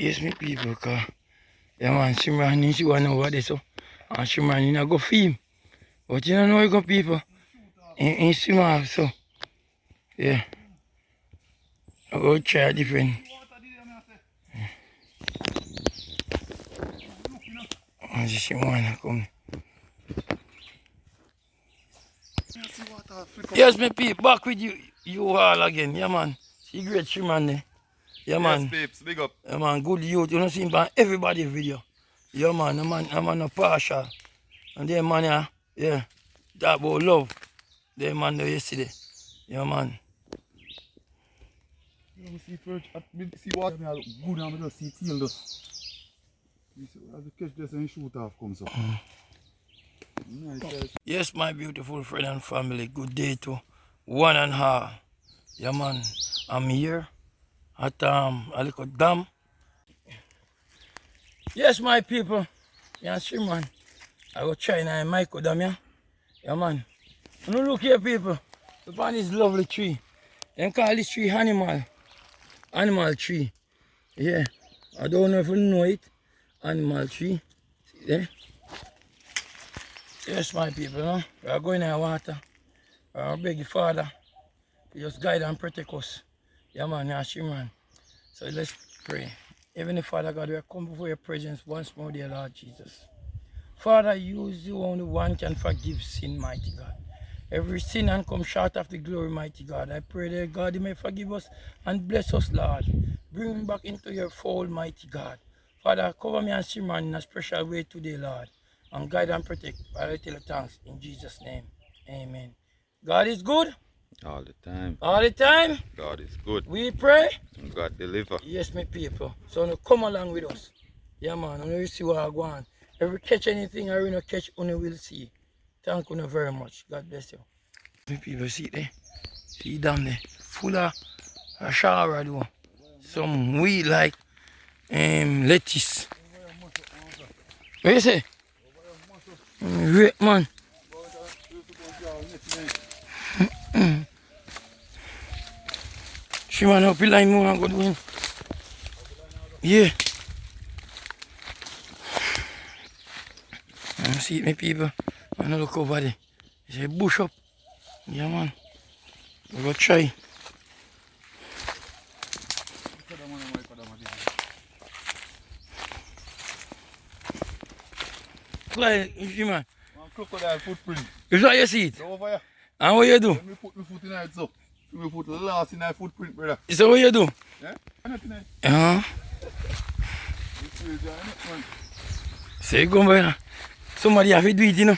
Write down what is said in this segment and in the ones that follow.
Yes, me people, cause yeah man, Shimran is one over there, so and Shimran you know go film. But you don't know you go people. In Shimran, so yeah. I go try different. And the Shimran come. Yes, me people, back with you all again, yeah man. See great Shimran there. Yeah man. Yes, babes, big up. Yeah man, good youth. You know see him on everybody video. Yeah man, I'm on a partial. And then man, yeah, that about love. Them man there yesterday. Yeah man. You know, see what I look good and I just see tail just. You see, I catch this and shoot off comes up. Nice. Yes, my beautiful friend and family, good day to one and all. Yeah man, I'm here at a little dam. Yes, my people, yeah, see man, I go try now Michael dam, yeah? Yeah man. You look here people, look on this lovely tree. They call this tree animal tree. Yeah, I don't know if you know it, animal tree. See there? Yes, my people, no? We are going in the water. I beg the Father to just guide and protect us. Yeah, man, yeah, man. So let's pray. Heavenly Father God, we are come before your presence once more, dear Lord Jesus. Father, use you only one can forgive sin, mighty God. Every sin and come short of the glory, mighty God. I pray, dear God, you may forgive us and bless us, Lord. Bring me back into your fold, mighty God. Father, cover me and Shimran in a special way today, Lord. And guide and protect. I tell you thanks in Jesus' name. Amen. God is good. All the time. All the time. God is good. We pray. And God deliver. Yes, my people. So now come along with us. Yeah, man. And we see what I go on. If we catch anything or we not catch, only will see. Thank you very much. God bless you. My people, see there. See down there. Full of a shower though. Some weed like lettuce. What you say? Great man. Shimran up the line more and go doing. Yeah. See it, my people. I'm gonna look over there. It's a bush up. Yeah man. We go try. Fly, Shimran. Crocodile footprint. Is that you see it? Over here. And what you do? Let me put my foot in it so. Let me put the last in that footprint, brother. So what you do? Yeah? Anything else? Say go by. Somebody have to do it, you know.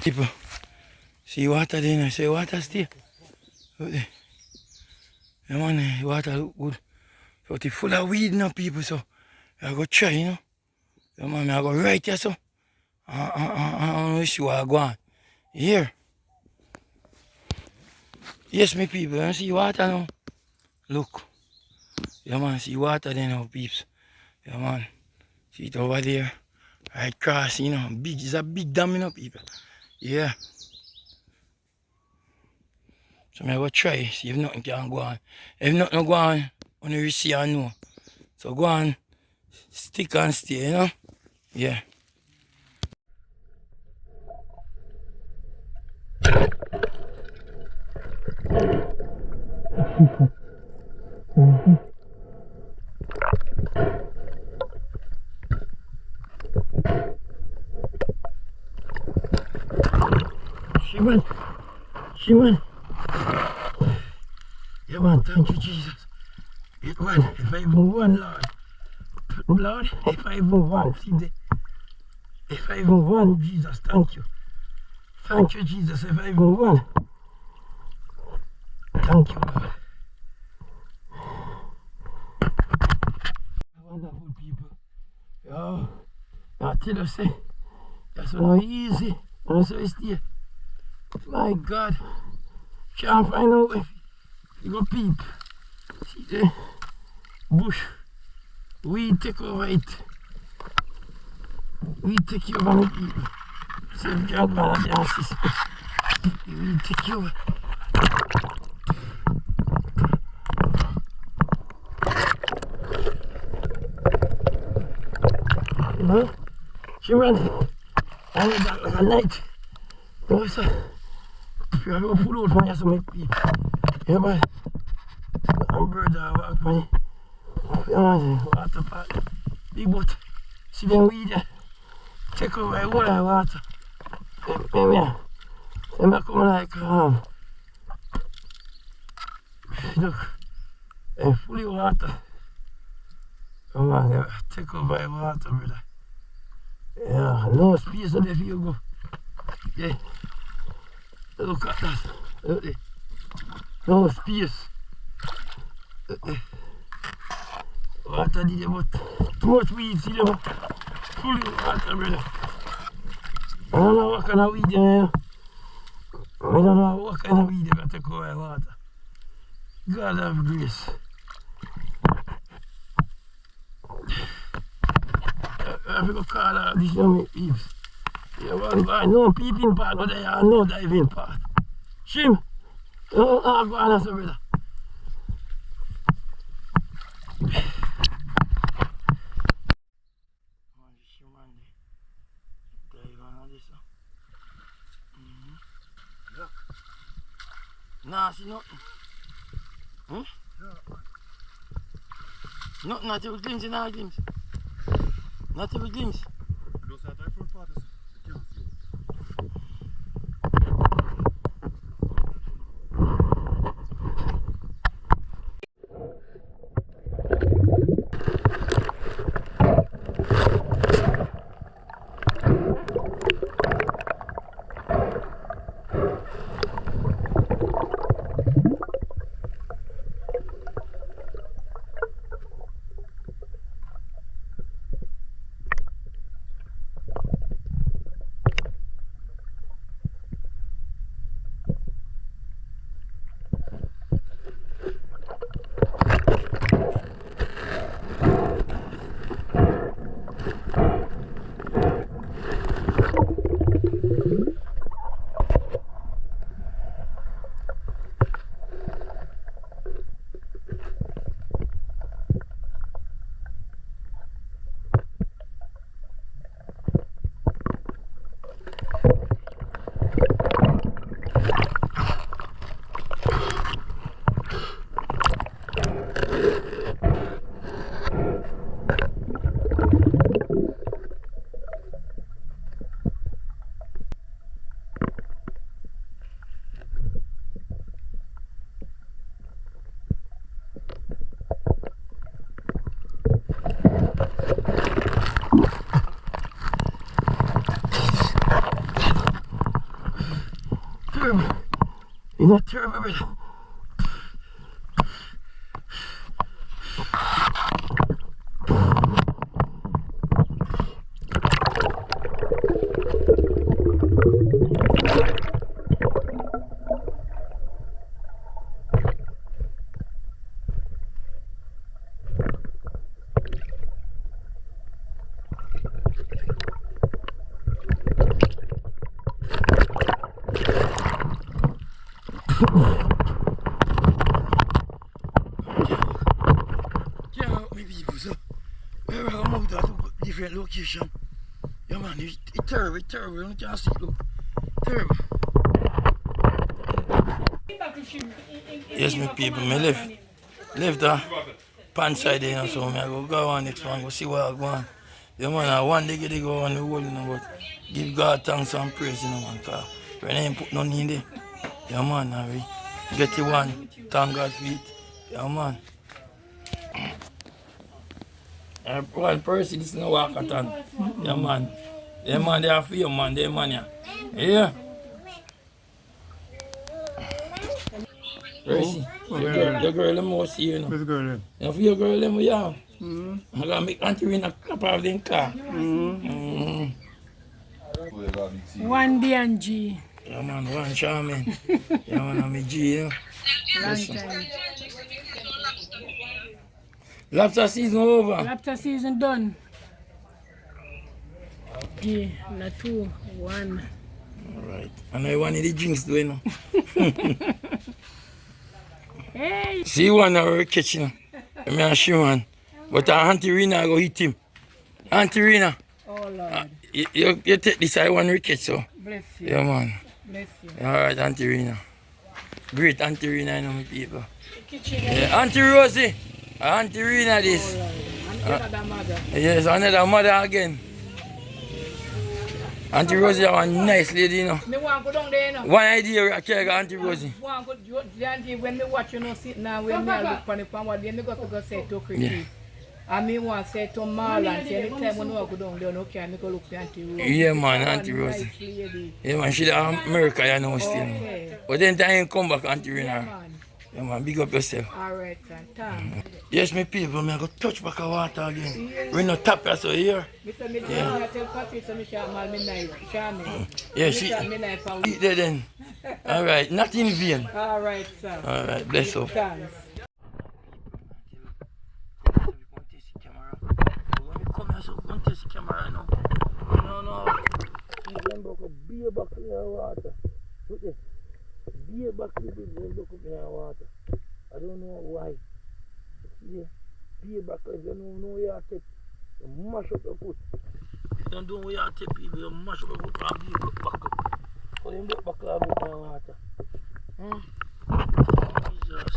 People, see water there, say water stay. Look there. Yeah, man, the water look good. So it's full of weed now, people, so I go try, you know. Yeah, man, I go right here, so. I see what I go on. Here. Yes, my people, you see water now? Look. Yeah, man, see water there now, peeps. Yeah, man. See it over there. Right across, you know. Big, it's a big dam, you know, people. Yeah. So I go try, see if nothing can go on. If nothing go on, only we see and know. So go on, stick and stay, you know? Yeah. Shimran. Yeah man, thank you Jesus. It won, if I even won, Lord. Lord, if I even won, see the, if I even won, Jesus, thank you. Thank you Jesus, if I even won. Thank you Lord. Wonderful people. Yo, I tell you say, that's not easy. And so it's there. My God, can't find out if you go peep. See the bush, weed take over it. We take you over, my people. Save grandma and the sister. We take you over. You know, she ran. I went back like a night. You know, so if you're going to pull out, man, you some people. Yeah, man. I'm bird walk, man. Yeah, man, water pot. Big boat. See them weed there. Take over the whole water. Yeah. They make come like, look, fully water. Come on, yeah. Take over the water, brother. Yeah, no space on there for you go. Yeah. Look at that. Look there. No space. Water did about too much weed, see them? Fully water, brother. I don't know what kind of weed you know. I don't know what kind of weed you got to cover the water. God have grace. I have to go call out these young peeps. Yeah, one no peeping part, but they are no diving part. Shim, don't go on us, brother. Nah, see nothing. Hmm? Nothing, not even glimpse, not a glimpse. Not even glimpse. Those are the front part, you can't see it. Terrible. You're not terrible, brother. Can't help me people, so wherever I move to a different location. Yeah man, it's terrible, you can't see it, look. Terrible. Yes, my people, me left the pan side there, you know, so I go on next one, go see what I go on. Yeah man, I one day they go on the whole, you know, but give God thanks and praise, you know, man, because when I ain't put none in there, yeah man, I get the one, thank God for it, yeah man. One person, this is no walkathon, yeah man. Yeah man, they are for you man, they man, yeah. Yeah. Percy, your girl them must see you know. Which girl then? You know for your girl them, yeah. I'm gonna make Auntie Rina clap out of the car. One D and G. Yeah man, one charming. Yeah man, I'm a G, you know. Long time. Lobster season over. Lobster season done. G, na 2, 1. Alright. And I want the drinks do, you know. Hey! See one that we're catching. Me and Shimon. But Auntie Rena go hit him. Auntie Rena. Oh Lord. You take this, I want to catch so. Bless you. Yeah, man. Bless you. Alright, Auntie Rena. Great Auntie Rena, you know, my people. Kitchen. Yeah, Auntie Rosie. Auntie Rena this. Oh Lord. And another mother. Yes, another mother again. Auntie Rosie is a nice lady, you know. Me want to go down there, you know. One idea I carry Auntie Rosie. Want to go, Auntie, when me watch you know sit now, when me a look on the pan, what then me got to go say to Christy. Yeah. And me want to say to Marlon, say anytime when I go down there, no care, me go look to Auntie Rosie. Yeah, man, Auntie Rosie. Nice lady. Yeah, man, she's in America, you know, still. Okay. But then time come back, Auntie Yeah, Rena. man. Yeah, man, big up yourself. Alright, son. Thanks. Yes, my people, me I go touch back the water again. We no tap us so here. Mr. Me tell Patrick, so me shall mal me knife. Shami. Yeah, she Me knife and eat there then. Alright, not in vain. Alright, sir. Alright, bless up. Thanks. Beer back in the water. Look there. Beer back in the water. I don't know why. See there? Beer back if you don't know where you take, you mash up your foot. If you don't know where you take people, you mash up your foot and beer back up. So you get back in the water. Jesus.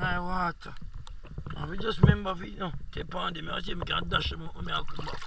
Water. And we just remember, you know, take on them, I say, we can dash them out when I come back.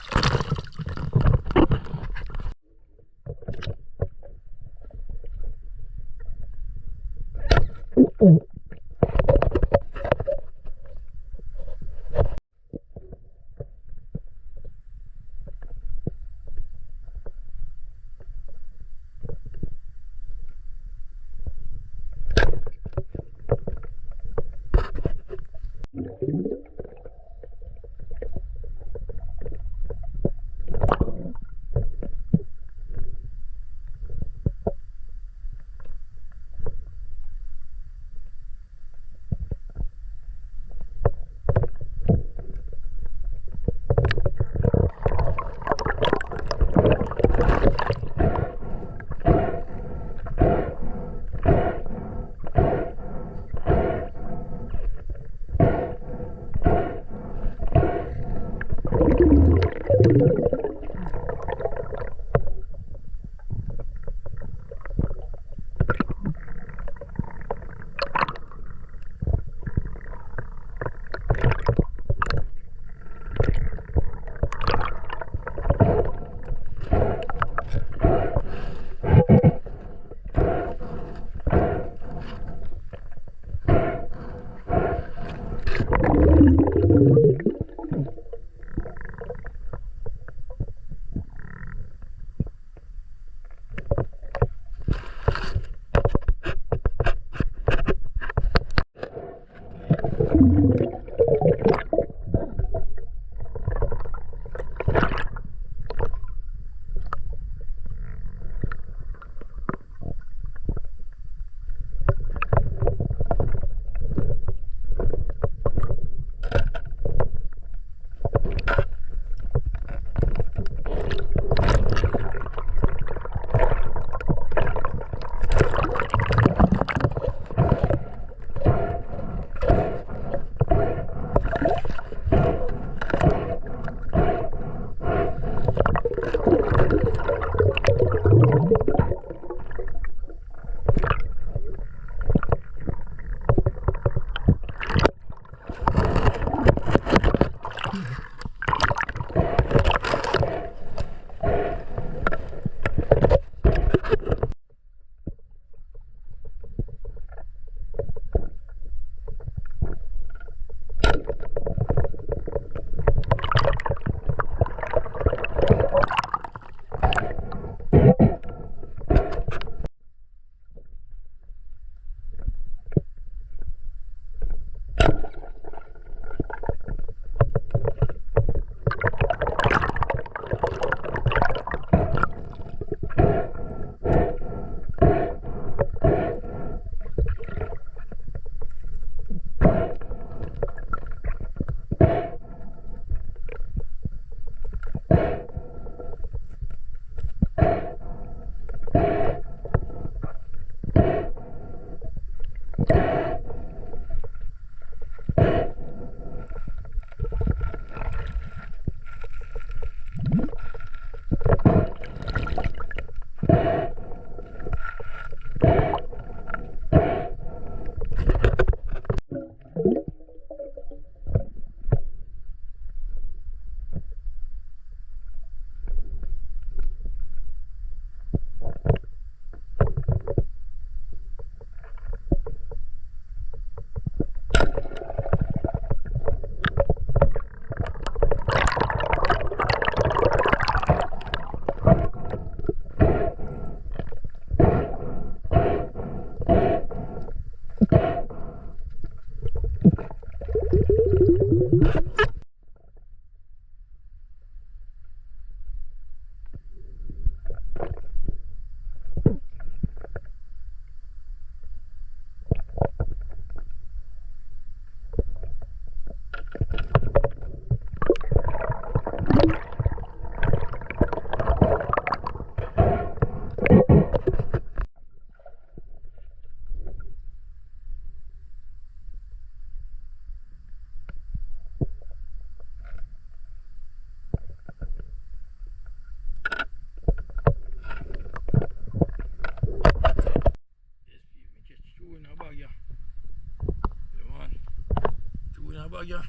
again.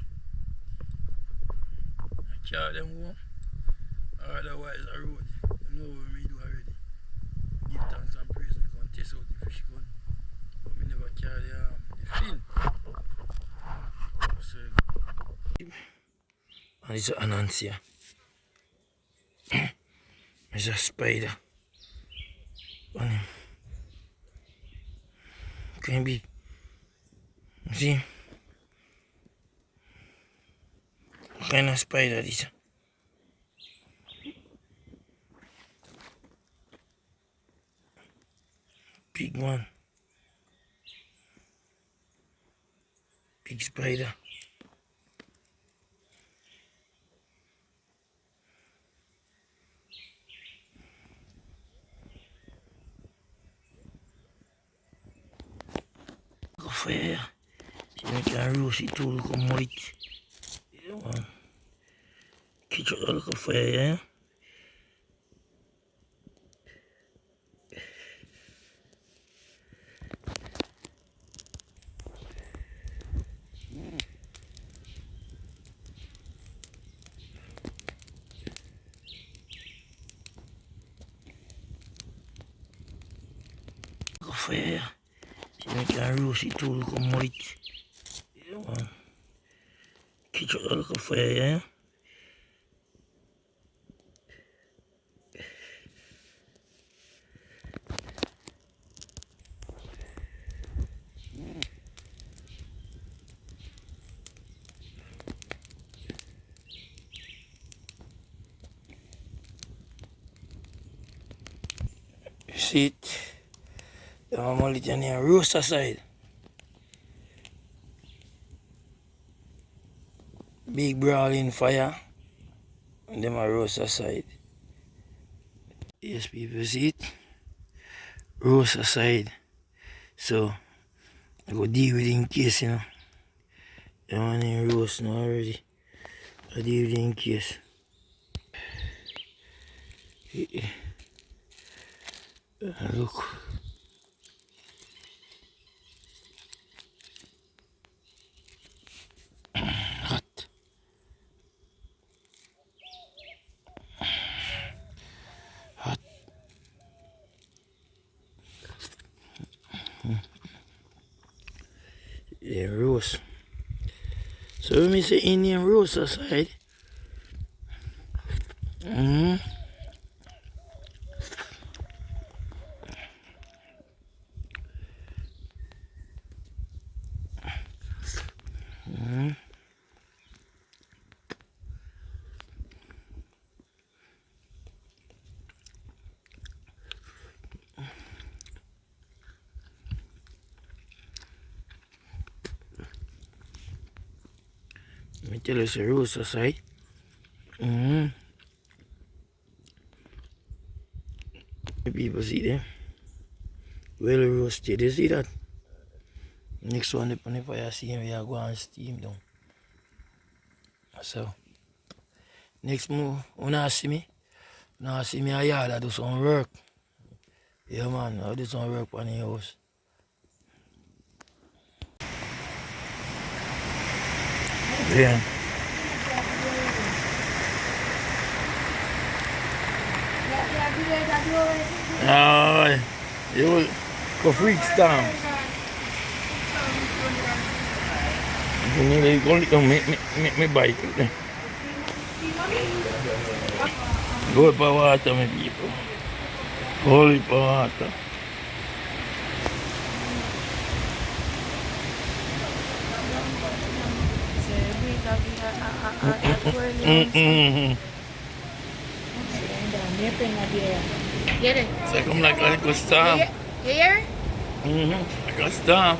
I carry them home. Otherwise, I road. You know what we do already. Give thanks and praise. We can test out the fish gun. But we never carry the fin. So, and it's an Anansia. It's a spider. On him. Can be. See? What kind of spider this? Big one. Big spider. Go fire. See me can roast it too, look how white. Yeah, man. Catch out a little fire, yeah? Go fire. See me can roast it too, look how white. Yeah, man. Catch out a little fire, yeah? You see it? The mama little near roast aside. Big brawling fire. And them a roast aside. Yes, people see it? Roast aside. So I go deal with it in case, you know. The one in roast now already. I deal with it in case. Look. Hot. Hot. Yeah, roast. So when we say Indian roast aside. Let me tell you, it's a roast aside. The people see them. Well roasted, you see that? Next one, the fire see we are going to steam down. So, next move, when I see me a yard, I do some work. Yeah, man, I do some work on the house. Yeah. Ah, you will go freak down. You go me bite. Go for water, my people. Go for water. Get it. So come like a storm. Here? Like a storm.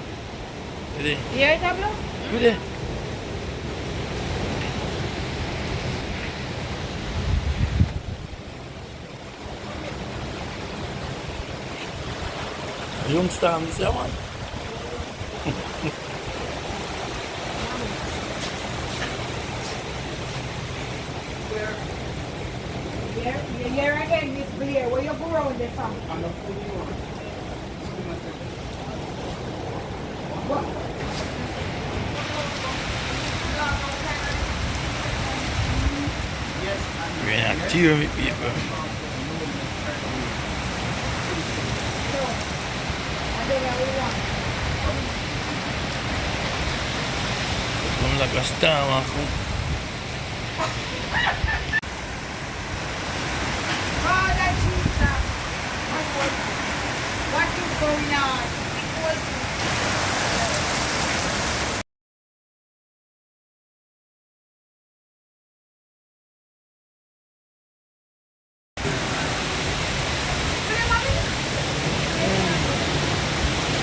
Here, Pablo? Good. Young storm is that one. Here again, Miss Blair. Where you go around there from? What? We're not tear me, people. Come like a star, man. Father Jesus, what is going on?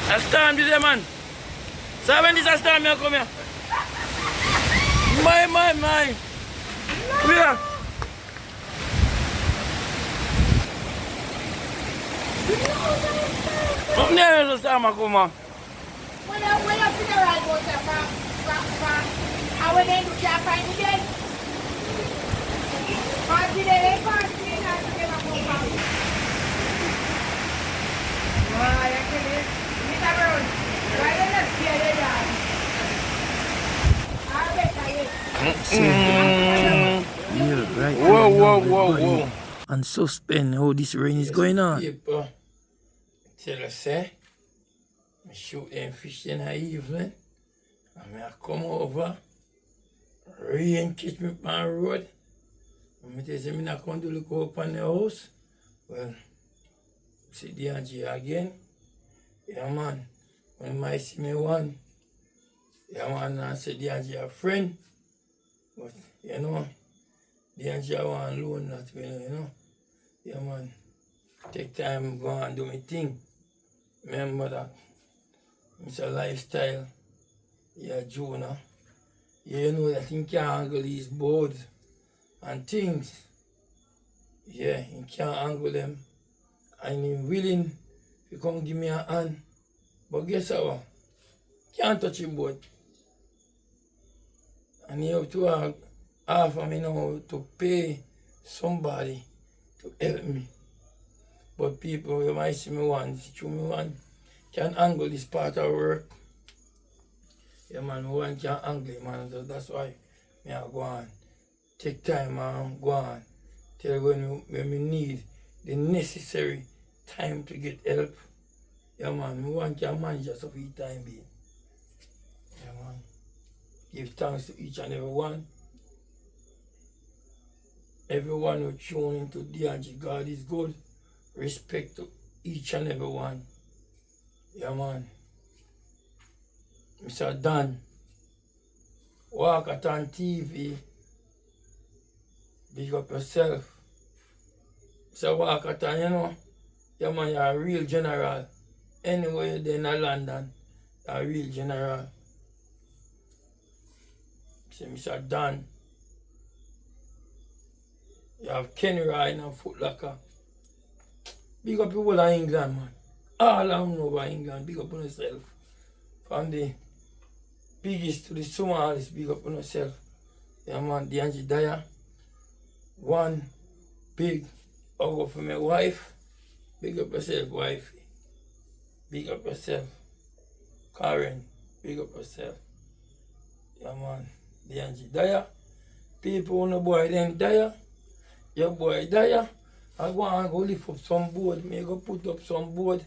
A storm this man. So when this a storm you come here. My. Where? Up there the storm come on. When you funeral go to from how when they do can't find me then? Party day, and never come back. Why, actually, Mr. Brown, why you not scared of that? I bet I Yeah, right. Whoa. And suspend how this rain is going on. People tell us, I shoot them fish in the evening. And I come over. Rain catch me on the road. And I tell them I'm not going to look up on the house. Well, see the Angie again. Yeah, man. When I see me one, yeah, man, I say the Angie a friend. But, you know, the Angie want loan that, you know. Yeah, man. Take time, go and do my thing. Remember that. It's a lifestyle. Yeah, Jonah. Yeah, you know that he can't handle these boards and things. Yeah, he can't handle them. And he's willing to come give me a hand. But guess what? Can't touch a board. And you have to offer me now to pay somebody to help me. But people, you might see me one, can angle this part of work. Yeah, man, one can angle it, man. So that's why I go on. Take time and go on. Till when we need the necessary time to get help. Yeah, man, one can manage us of each time being. Yeah, man. Give thanks to each and every one. Everyone who tune into DNG, God is good. Respect to each and every one. Yeah, man. Mr. Dan. Walkathon TV. Big up yourself. Mr. Walkathon, you know. Yeah, man, you're a real general. Anywhere you're there in London, you're a real general. See, Mr. Dan. You have Kenny Ryan and Foot Locker. Big up people in England, man. All of them over England. Big up on yourself. From the biggest to the smallest, big up on yourself. Yeah, man, DNG Daya. One big hug for my wife. Big up yourself, wifey. Big up yourself. Karen, big up yourself. Yeah, man, DNG Daya. People on the boy, then Daya. Your boy Daya. I go and go lift up some board. Me go put up some board.